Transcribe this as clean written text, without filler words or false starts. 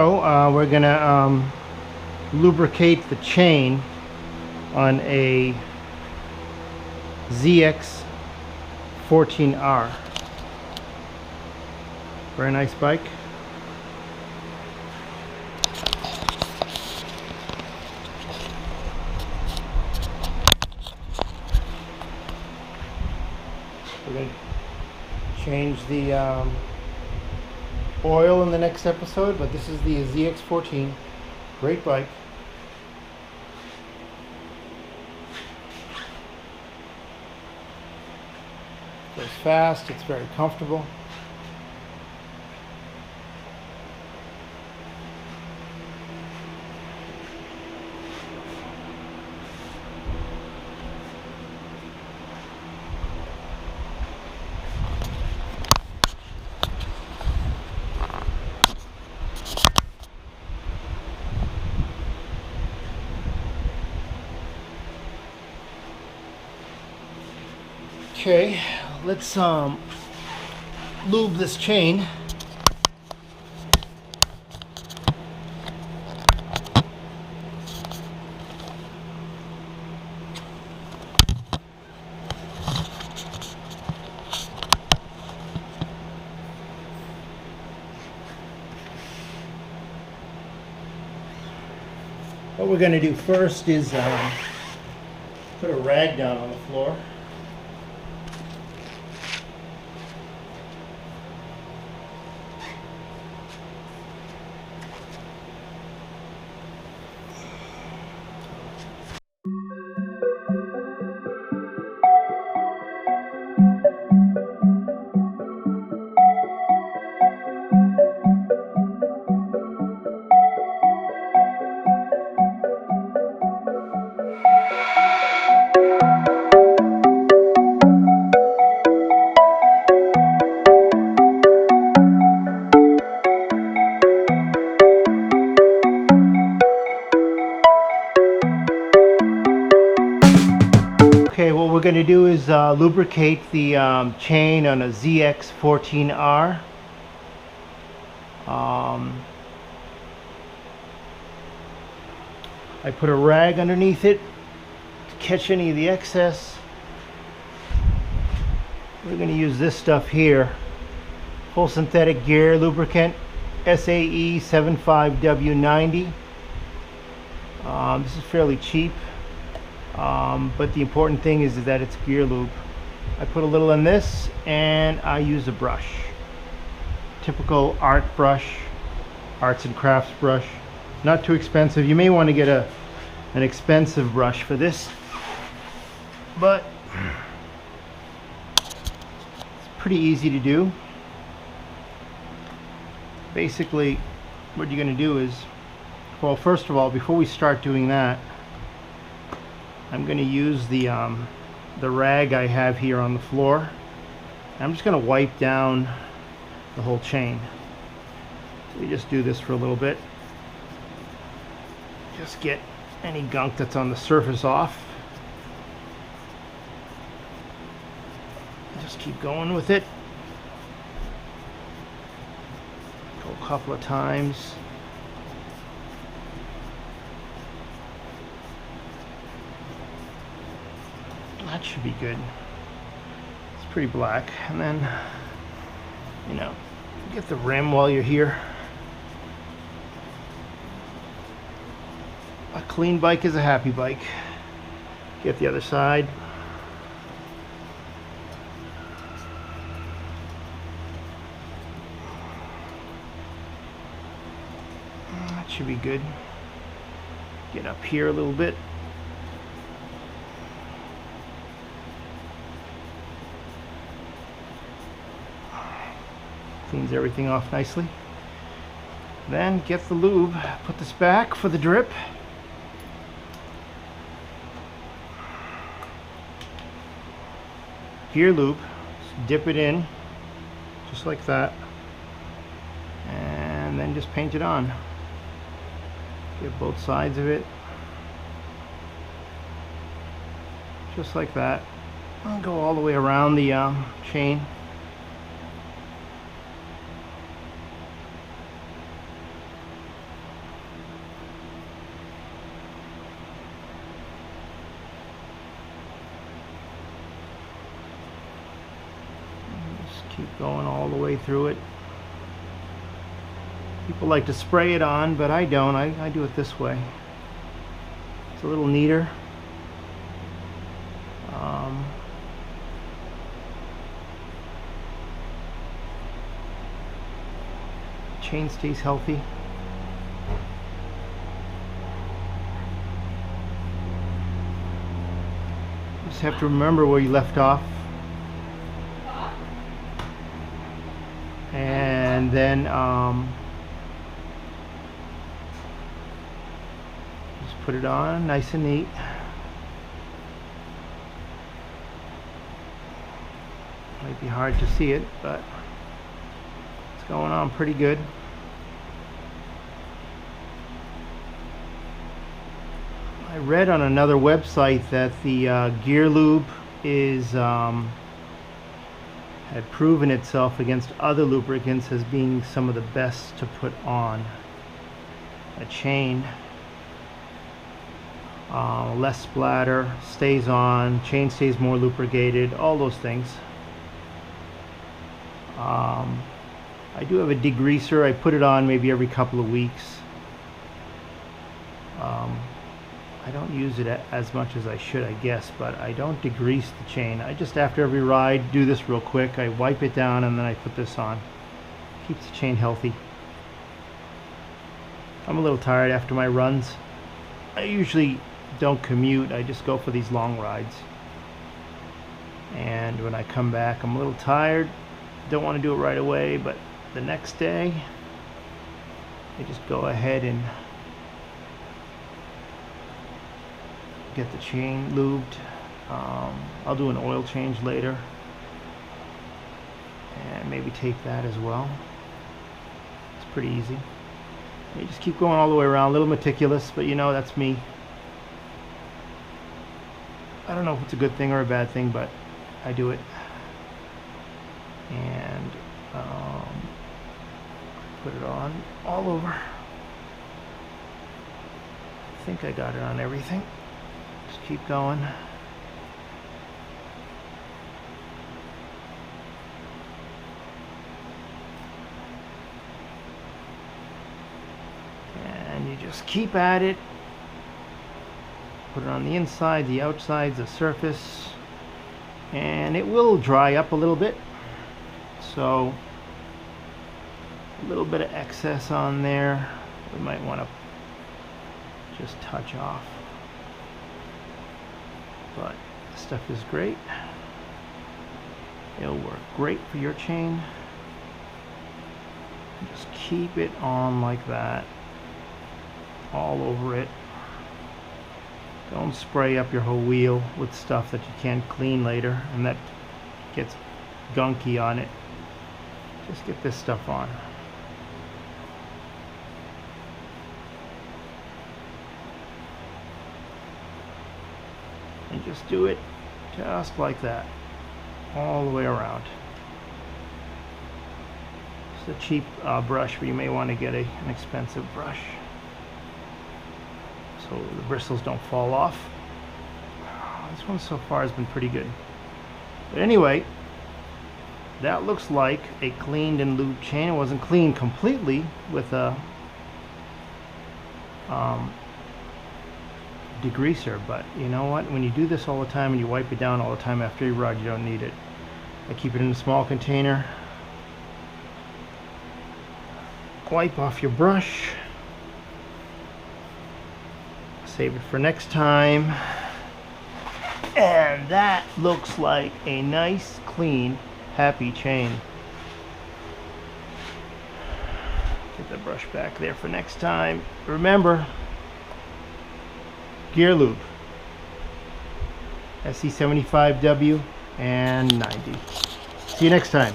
So we're gonna lubricate the chain on a ZX14r. Very nice bike. We're going to change the oil in the next episode, but this is the ZX14. Great bike. Goes fast, it's very comfortable. Okay, let's lube this chain. What we're going to do first is put a rag down on the floor. Okay, what we're going to do is lubricate the chain on a ZX14r. I put a rag underneath it to catch any of the excess. We're going to use this stuff here. Full synthetic gear lubricant, SAE 75W90. This is fairly cheap. But the important thing is that it's gear lube. I put a little in this and I use a brush. Typical art brush, arts and crafts brush. Not too expensive. You may want to get an expensive brush for this, but it's pretty easy to do. Basically, what you're going to do is, well, first of all, before we start doing that, I'm going to use the rag I have here on the floor. I'm just going to wipe down the whole chain. So we just do this for a little bit. Just get any gunk that's on the surface off. Just keep going with it. Go a couple of times. That should be good. It's pretty black. And then, you know, get the rim while you're here. A clean bike is a happy bike. Get the other side. That should be good. Get up here a little bit. Cleans everything off nicely. Then get the lube, put this back for the drip. Gear lube, just dip it in, just like that, and then just paint it on. Get both sides of it, just like that. I'll go all the way around the chain. Keep going all the way through it. People like to spray it on, but I don't. I do it this way. It's a little neater. Chain stays healthy. Just have to remember where you left off. And then just put it on nice and neat. Might be hard to see it, but it's going on pretty good. I read on another website that the gear lube is had proven itself against other lubricants as being some of the best to put on a chain. Less splatter, stays on, chain stays more lubricated, all those things. I do have a degreaser. I put it on maybe every couple of weeks. I don't use it as much as I should, I guess, but I don't degrease the chain. I just, after every ride, do this real quick. I wipe it down and then I put this on. Keeps the chain healthy. I'm a little tired after my runs. I usually don't commute. I just go for these long rides. And when I come back, I'm a little tired. Don't want to do it right away, but the next day, I just go ahead and get the chain lubed. I'll do an oil change later and maybe take that as well. It's pretty easy. You just keep going all the way around, a little meticulous, but you know, that's me. I don't know if it's a good thing or a bad thing, but I do it. And put it on all over. I think I got it on everything. Just keep going. And you just keep at it. Put it on the inside, the outside, the surface, and it will dry up a little bit. So a little bit of excess on there we might want to just touch off, but this stuff is great. It'll work great for your chain. Just keep it on like that, all over it. Don't spray up your whole wheel with stuff that you can't clean later and that gets gunky on it. Just get this stuff on. And just do it just like that, all the way around. It's a cheap brush, but you may want to get an expensive brush so the bristles don't fall off. This one so far has been pretty good. But anyway, that looks like a cleaned and lubed chain. It wasn't cleaned completely with a degreaser, but you know what? When you do this all the time and you wipe it down all the time after you ride, you don't need it. I keep it in a small container. Wipe off your brush. Save it for next time. And that looks like a nice, clean, happy chain. Get the brush back there for next time. Remember, gear lube, ZX14r and 90. See you next time.